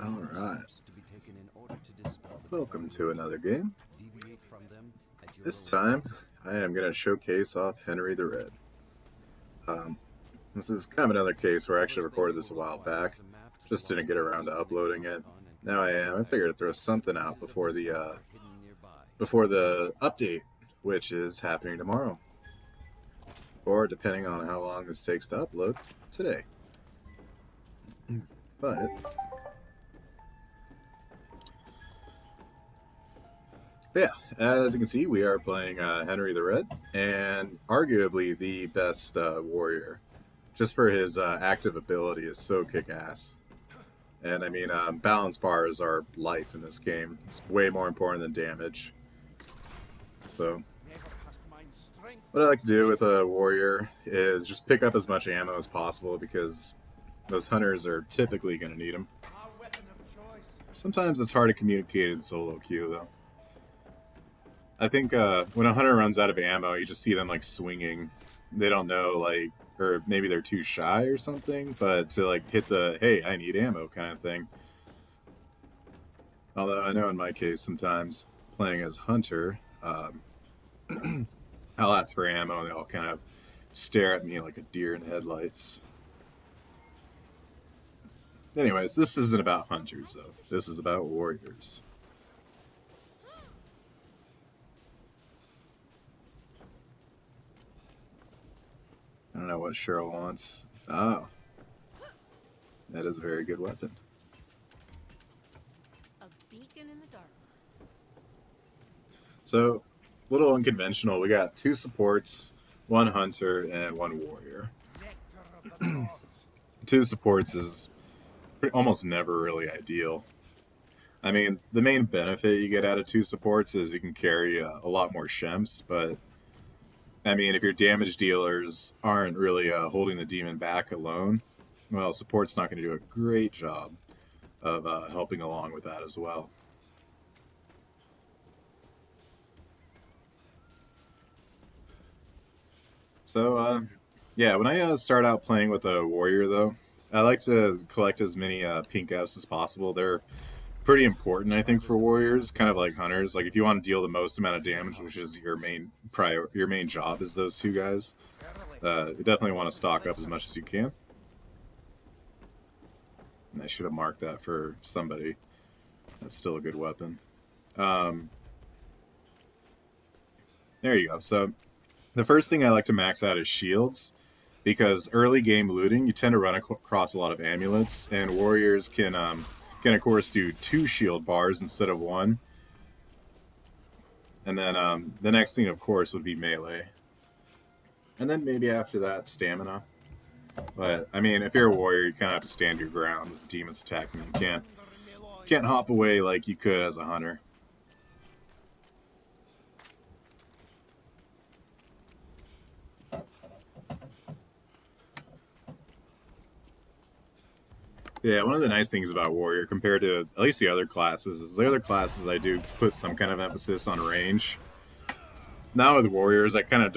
Alright, welcome to another game. This time, I am going to showcase off Henry the Red. This is kind of another case where I actually recorded this a while back, just didn't get around to uploading it. Now I am. I figured to throw something out before the update, which is happening tomorrow. Or depending on how long this takes to upload, today. But yeah, as you can see, we are playing Henry the Red, and arguably the best warrior, just for his active ability is so kick-ass. And I mean, balance bars are life in this game. It's way more important than damage. So what I like to do with a warrior is just pick up as much ammo as possible, because those hunters are typically going to need them. Sometimes it's hard to communicate in solo queue, though. I think when a hunter runs out of ammo, you just see them like swinging. They don't know, like, or maybe they're too shy or something, but to like hit the, hey, I need ammo kind of thing. Although I know in my case, sometimes playing as hunter, I'll ask for ammo and they all kind of stare at me like a deer in headlights. Anyways, this isn't about hunters, though. This is about warriors. I don't know what Cheryl wants. Oh. That is a very good weapon. A beacon in the darkness. So, a little unconventional. We got 2 supports, 1 hunter, and 1 warrior. 2 supports is almost never really ideal. I mean, the main benefit you get out of 2 supports is you can carry a lot more shemps, but I mean, if your damage dealers aren't really holding the demon back alone, well, support's not going to do a great job of helping along with that as well. So, yeah, when I start out playing with a warrior, though, I like to collect as many pink Fs as possible. They're pretty important, I think, for warriors, kind of like hunters. Like, if you want to deal the most amount of damage, which is your main job, is those 2 guys, you definitely want to stock up as much as you can. And I should have marked that for somebody. That's still a good weapon. There you go. So the first thing I like to max out is shields, because early game looting, you tend to run across a lot of amulets, and warriors can of course do 2 shield bars instead of 1. And then the next thing, of course, would be melee. And then maybe after that, stamina. But I mean, if you're a warrior, you kind of have to stand your ground with demons attacking. You can't hop away like you could as a hunter. Yeah, one of the nice things about warrior compared to at least the other classes is the other classes I do put some kind of emphasis on range. Now with warriors, I kind of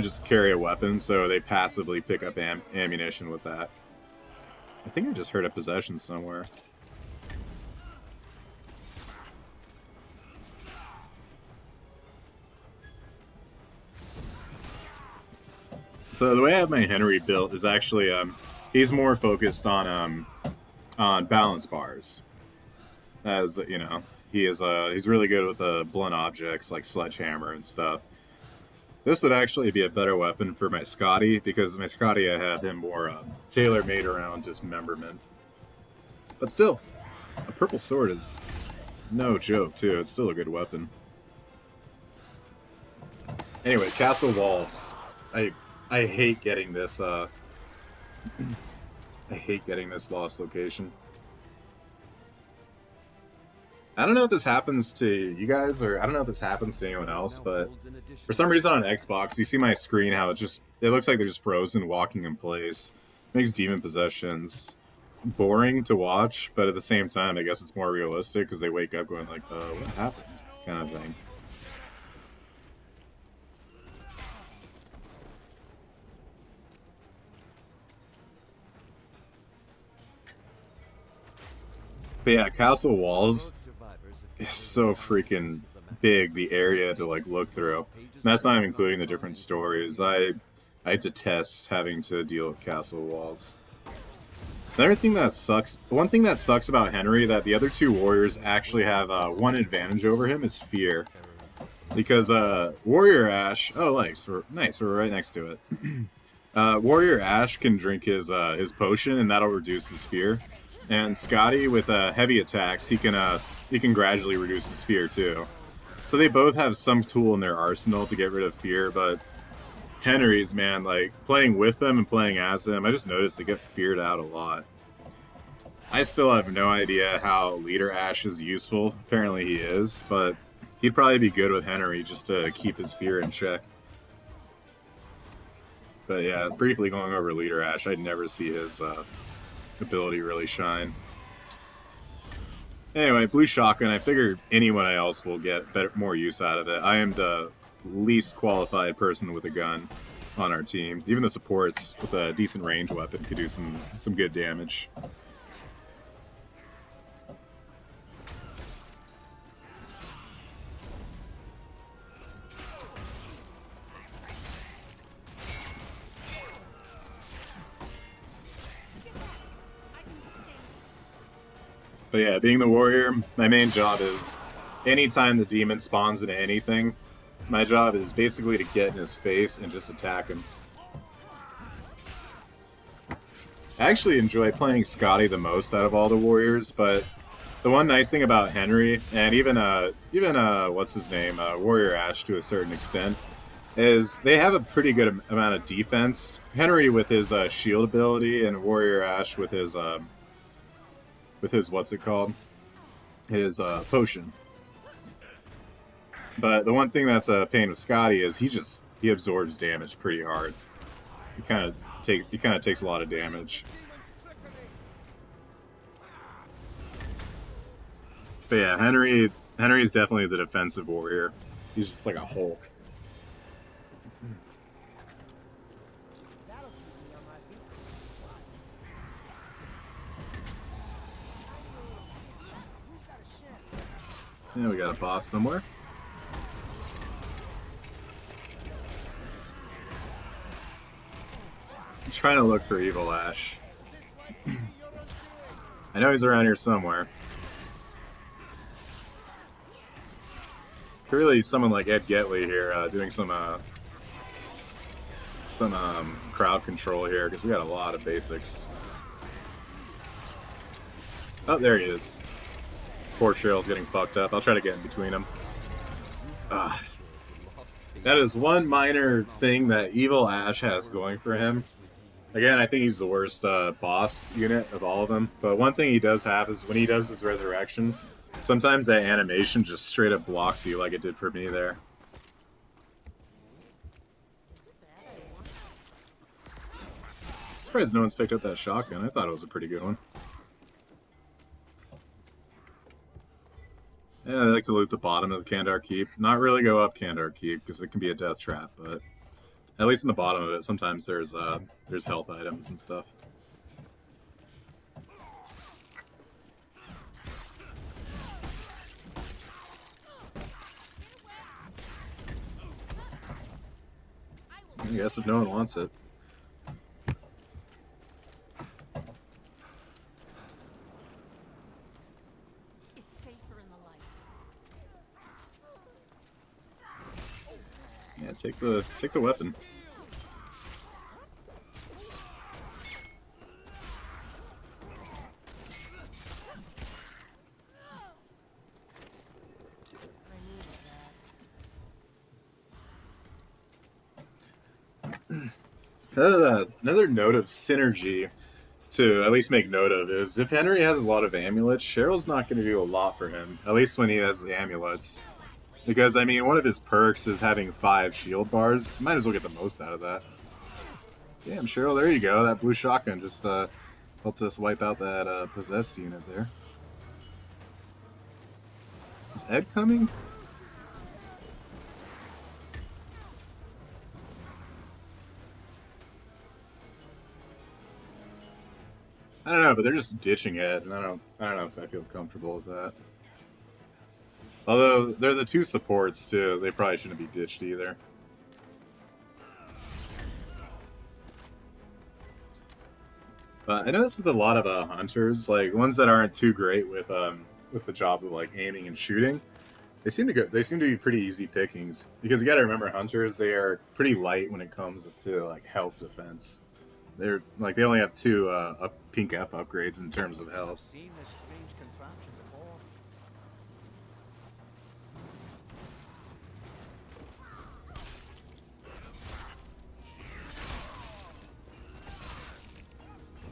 just carry a weapon, so they passively pick up ammunition with that. I think I just heard a possession somewhere. So the way I have my Henry built is actually he's more focused on balance bars, as you know. He's really good with blunt objects like sledgehammer and stuff. This would actually be a better weapon for my Scotty, because my Scotty, I have him more tailor-made around dismemberment. But still, a purple sword is no joke too. It's still a good weapon. Anyway, castle walls. I hate getting this. I hate getting this lost location. I don't know if this happens to you guys, or I don't know if this happens to anyone else, but for some reason on Xbox, you see my screen, how it looks like they're just frozen walking in place. It makes demon possessions boring to watch, but at the same time, I guess it's more realistic, because they wake up going like, what happened? Kind of thing. But yeah, Castle Walls is so freaking big, the area to like look through. And that's not even including the different stories. I detest having to deal with Castle Walls. Another thing that sucks, one thing that sucks about Henry that the other two warriors actually have one advantage over him is fear. Because Warrior Ash, oh nice, we're right next to it. Warrior Ash can drink his potion and that'll reduce his fear. And Scotty with heavy attacks, he can gradually reduce his fear too. So they both have some tool in their arsenal to get rid of fear, but Henry's, man, like playing with them and playing as them, I just noticed they get feared out a lot. I still have no idea how Leader Ash is useful. Apparently he is, but he'd probably be good with Henry just to keep his fear in check. But yeah, briefly going over Leader Ash, I'd never see his ability really shine. Anyway, Blue Shotgun, I figured anyone else will get more use out of it. I am the least qualified person with a gun on our team. Even the supports with a decent range weapon could do some good damage. But yeah, being the warrior, my main job is anytime the demon spawns into anything, my job is basically to get in his face and just attack him. I actually enjoy playing Scotty the most out of all the warriors, but the one nice thing about Henry, and even what's his name, Warrior Ash to a certain extent, is they have a pretty good amount of defense. Henry with his shield ability, and Warrior Ash with his what's it called? His potion. But the one thing that's a pain with Scotty is he absorbs damage pretty hard. He kind of takes a lot of damage. But yeah, Henry's definitely the defensive warrior. He's just like a Hulk. Yeah, we got a boss somewhere. I'm trying to look for Evil Ash. I know he's around here somewhere. Really, someone like Ed Getley here doing some crowd control here because we got a lot of basics. Oh, there he is. Poor Cheryl's getting fucked up. I'll try to get in between them. That is one minor thing that Evil Ash has going for him. Again, I think he's the worst boss unit of all of them. But one thing he does have is when he does his resurrection, sometimes that animation just straight up blocks you like it did for me there. Surprised no one's picked up that shotgun. I thought it was a pretty good one. Yeah, I like to loot the bottom of the Kandar Keep. Not really go up Kandar Keep because it can be a death trap, but at least in the bottom of it, sometimes there's health items and stuff. I guess if no one wants it. It's safer in the light. Yeah, take the weapon. Another note of synergy to at least make note of is if Henry has a lot of amulets, Cheryl's not going to do a lot for him, at least when he has the amulets. Because, I mean, one of his perks is having 5 shield bars. Might as well get the most out of that. Damn, Cheryl, there you go. That blue shotgun just helped us wipe out that possessed unit there. Is Ed coming? I don't know, but they're just ditching it, and I don't know if I feel comfortable with that. Although they're the two supports too, they probably shouldn't be ditched either. But I noticed with a lot of hunters, like ones that aren't too great with the job of like aiming and shooting, they seem to go. They seem to be pretty easy pickings because you got to remember hunters. They are pretty light when it comes to like health defense. They're like they only have two pink F upgrades in terms of health. Seen this strange contraption before.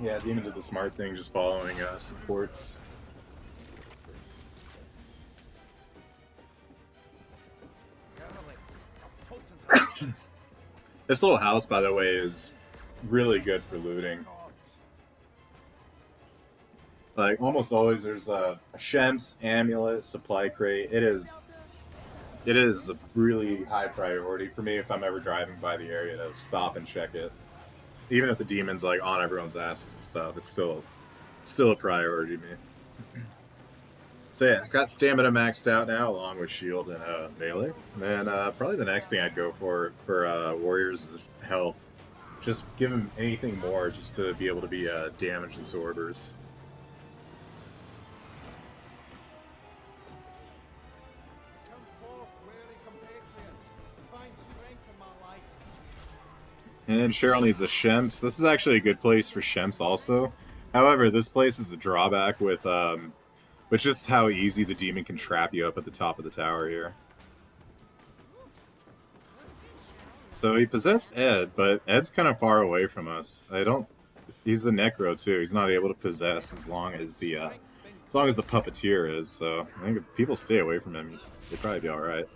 Yeah, Demon did the smart thing, just following supports. This little house, by the way, is really good for looting. Like almost always, there's a Shem's amulet supply crate. It is a really high priority for me if I'm ever driving by the area to stop and check it. Even if the demon's like on everyone's asses and stuff, it's still a priority to me. So yeah, I got stamina maxed out now, along with shield and melee. And probably the next thing I'd go for warriors is health. Just give them anything more, just to be able to be damage absorbers. Come forth, weary compatriots. Find strength in my life. And Cheryl needs a Shemps. This is actually a good place for Shemps also. However, this place is a drawback with just how easy the demon can trap you up at the top of the tower here. So he possessed Ed, but Ed's kind of far away from us. He's a necro too. He's not able to possess as long as the puppeteer is. So I think if people stay away from him, they'd probably be all right.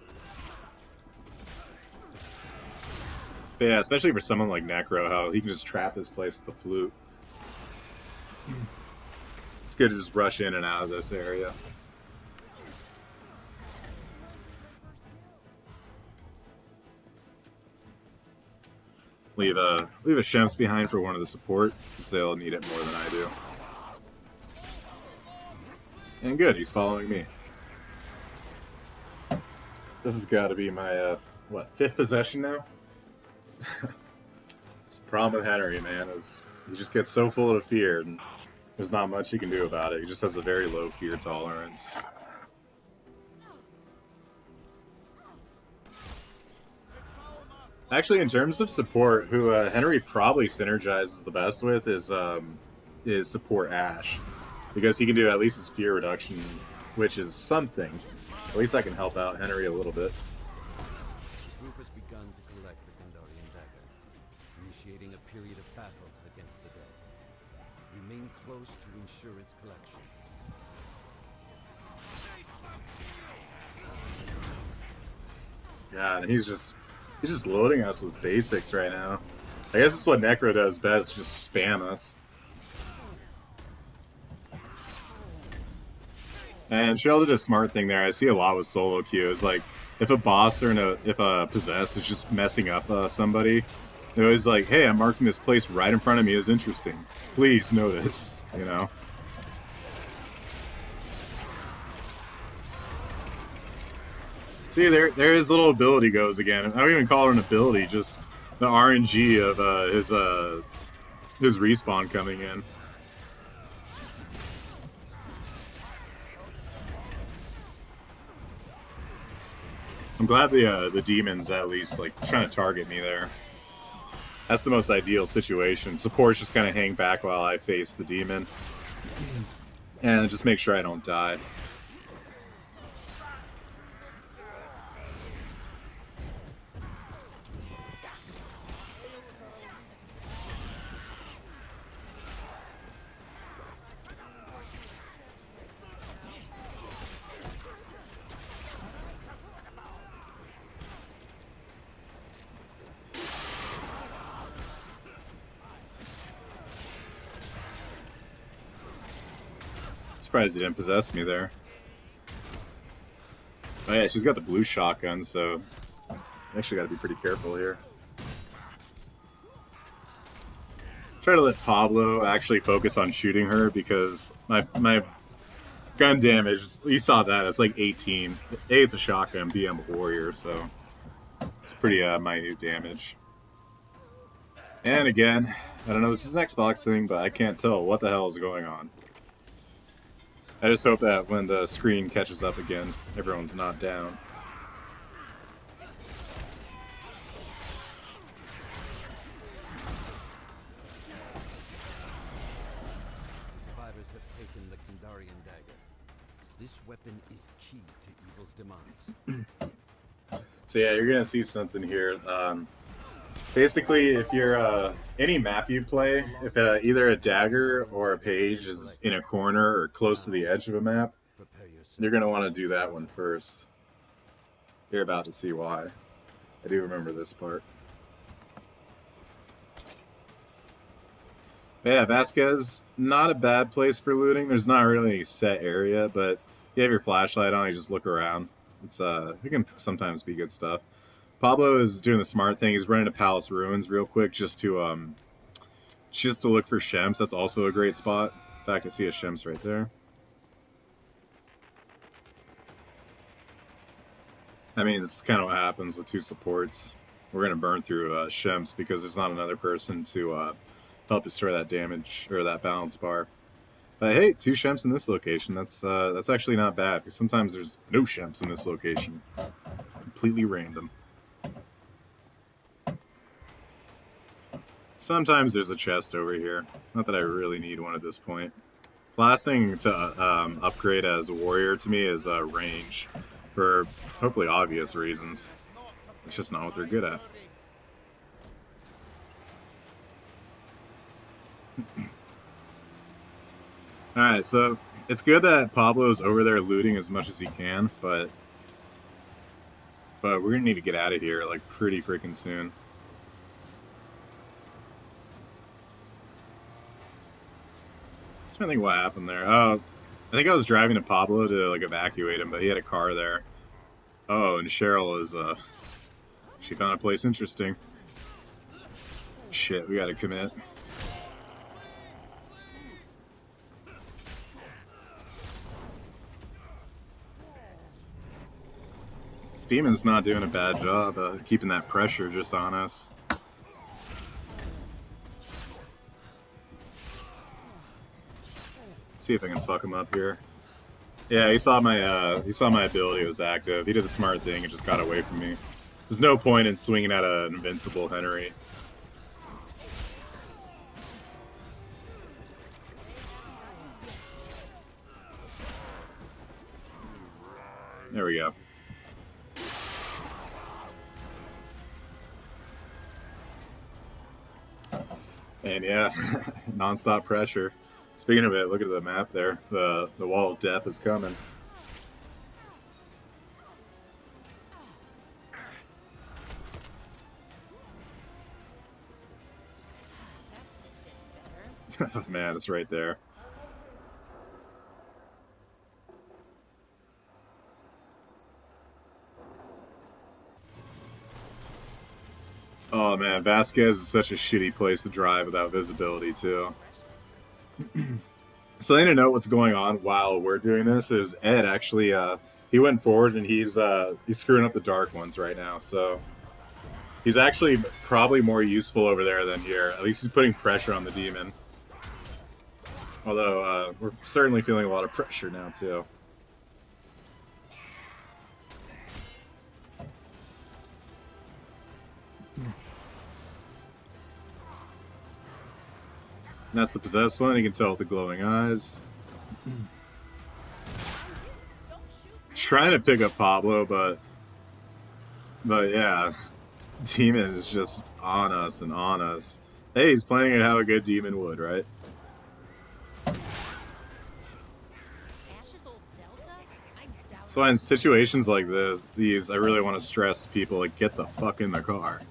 But yeah, especially for someone like Necro, how he can just trap this place with the flute. It's good to just rush in and out of this area. Leave a Shemps behind for one of the support, because they'll need it more than I do. And good, he's following me. This has got to be my, fifth possession now? It's the problem with Henry, man, is he just gets so full of fear, and there's not much he can do about it. He just has a very low fear tolerance. Actually, in terms of support, who Henry probably synergizes the best with is support Ash, because he can do at least his fear reduction, which is something. At least I can help out Henry a little bit. The group has begun to collect the Kandarian dagger, initiating a period of battle against the dead. Remain close to ensure its collection. God, and he's just loading us with basics right now. I guess that's what Necro does best, just spam us. And Cheryl did a smart thing there. I see a lot with solo queue. It's like, if a boss or if a possessed is just messing up somebody, they're always like, hey, I'm marking this place right in front of me as interesting. Please notice, you know? See, there his little ability goes again. I don't even call it an ability, just the RNG of his respawn coming in. I'm glad the demon's at least like trying to target me there. That's the most ideal situation. Supports just kind of hang back while I face the demon, and just make sure I don't die. Surprised he didn't possess me there. Oh yeah, she's got the blue shotgun, so I actually got to be pretty careful here. try to let Pablo actually focus on shooting her because my gun damage, you saw that, it's like 18. A, it's a shotgun, B, I'm a warrior, so it's pretty minute damage. And again, I don't know, this is an Xbox thing, but I can't tell what the hell is going on. I just hope that when the screen catches up again, everyone's not down. Survivors have taken the Kandarian dagger. This weapon is key to evil's demise. So yeah, you're gonna see something here. Basically, if you're any map you play, if either a dagger or a page is in a corner or close to the edge of a map, Prepare yourself. you're gonna want to do that one first. You're about to see why. I do remember this part. But yeah, Vasquez, not a bad place for looting. There's not really a set area, but you have your flashlight on, you just look around. It's it can sometimes be good stuff. Pablo is doing the smart thing. He's running to Palace Ruins real quick just to look for Shems. That's also a great spot. In fact, I see a Shems right there. I mean, it's kind of what happens with two supports. We're gonna burn through Shems because there's not another person to help destroy that damage or that balance bar. But hey, 2 Shems in this location. That's actually not bad because sometimes there's no Shems in this location. Completely random. Sometimes there's a chest over here. Not that I really need one at this point. Last thing to upgrade as a warrior to me is range, for hopefully obvious reasons. It's just not what they're good at. Alright, so it's good that Pablo's over there looting as much as he can, but we're gonna need to get out of here like pretty freaking soon. I'm trying to think what happened there. Oh, I think I was driving to Pablo to like evacuate him, but he had a car there. Oh, and Cheryl is she found a place interesting. Shit, we gotta commit. This demon's not doing a bad job keeping that pressure just on us. See if I can fuck him up here. Yeah, he saw my ability was active. He did the smart thing and just got away from me. There's no point in swinging at an invincible Henry. There we go. And yeah, non-stop pressure. Speaking of it, look at the map there. The wall of death is coming. That's a bit better. Man, it's right there. Oh man, Vasquez is such a shitty place to drive without visibility too. Something to note what's going on while we're doing this is Ed actually he went forward and he's screwing up the dark ones right now, so he's actually probably more useful over there than here. At least he's putting pressure on the demon. Although we're certainly feeling a lot of pressure now too. And that's the possessed one. You can tell with the glowing eyes. Trying to pick up Pablo, but yeah, demon is just on us and on us. Hey, he's playing it how a good demon would, right? Ash's old Delta? I doubt So in situations like these, I really want to stress to people, like, get the fuck in the car.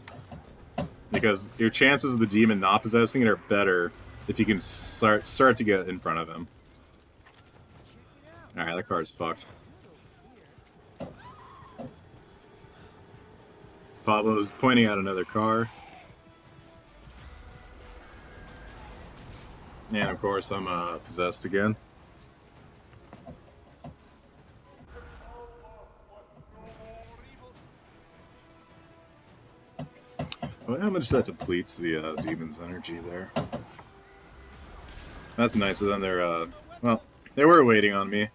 Because your chances of the demon not possessing it are better if you can start to get in front of him. Alright, that car's fucked. Pablo's pointing out another car. And of course, I'm possessed again. I wonder how much that depletes the demon's energy there. That's nice of them. They're, well, they were waiting on me.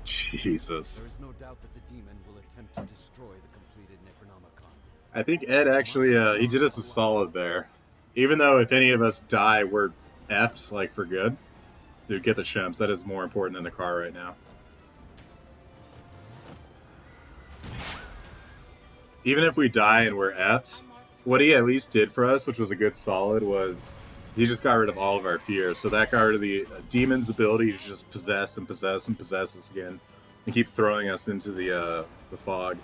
Jesus. There is no doubt that the demon will attempt to destroy the completed Necronomicon. I think Ed actually, he did us a solid there. Even though if any of us die, we're effed, like, for good. Dude, get the shemps. That is more important than the car right now. Even if we die and we're effed, what he at least did for us, which was a good solid, was he just got rid of all of our fear. So that got rid of the demon's ability to just possess and possess and possess us again, and keep throwing us into the fog.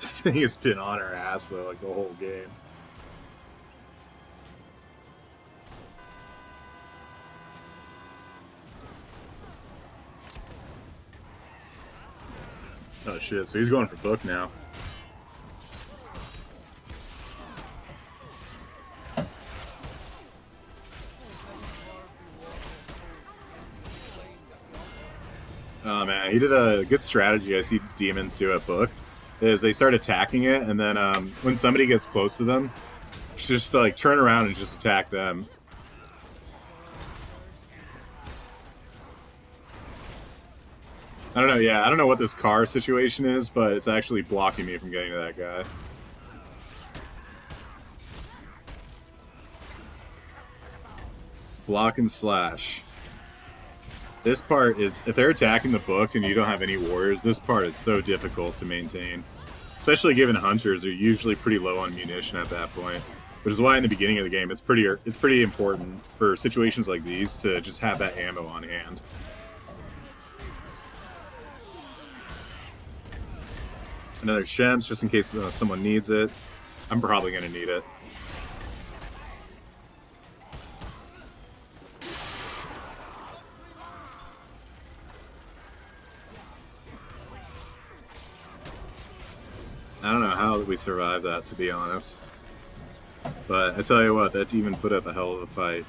This thing has been on our ass though, like the whole game. Oh shit! So he's going for book now. Oh man, he did a good strategy I see demons do at book, is they start attacking it, and then when somebody gets close to them, just like turn around and just attack them. I don't know, yeah, I don't know what this car situation is, but it's actually blocking me from getting to that guy. Block and slash. This part is, if they're attacking the book and you don't have any warriors, this part is so difficult to maintain. Especially given hunters are usually pretty low on munition at that point. Which is why in the beginning of the game it's pretty important for situations like these to just have that ammo on hand. Another Shems, just in case someone needs it. I'm probably going to need it. I don't know how we survived that, to be honest. But I tell you what, that demon put up a hell of a fight.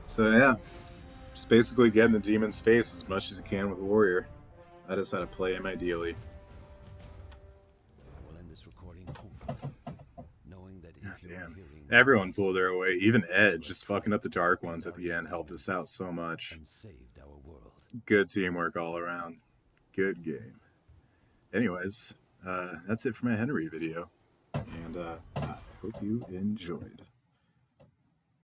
So yeah, just basically get in the demon's face as much as you can with Warrior. That is how to play him ideally. I will end this recording hopefully, knowing that if you're Damn. hearing Everyone pulled their way. Even Ed, just fucking up the dark ones at the end, helped us out so much. and saved our world. Good teamwork all around. Good game. Anyways, that's it for my Henry video. And I hope you enjoyed.